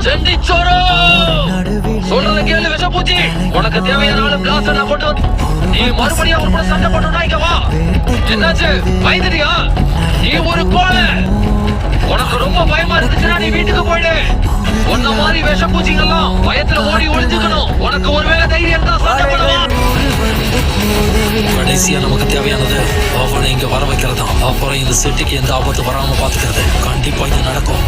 செந்திச்சோரோ சொல்றத கேளு விஷப்பூச்சி. உனக்கு தேவையான ஆளு கிளாஸ் நான் கொண்டு வந்து நீ மறுபடியும் அவர் கூட சண்டை போட்டுனா இங்க வா. என்னாச்சு பயந்துட்டியா? நீ ஒரு கோழை. உனக்கு ரொம்ப பயமா இருந்துச்சுன்னா நீ வீட்டுக்கு போயிடு. உன்ன மாதிரி விஷப்பூச்சிங்கெல்லாம் பயத்துல ஓடி ஒளிஞ்சுக்கணும். உனக்கு ஒருவேளை தைரியம் தான் சண்டை போடுவான். கடைசியா நமக்கு தேவையானது அவனை இங்க வர வைக்கிறதா. அப்புறம் இந்த சிட்டிக்கு எந்த ஆபத்து வராம பாத்துக்கிறது. கண்டிப்பா இது நடக்கும்.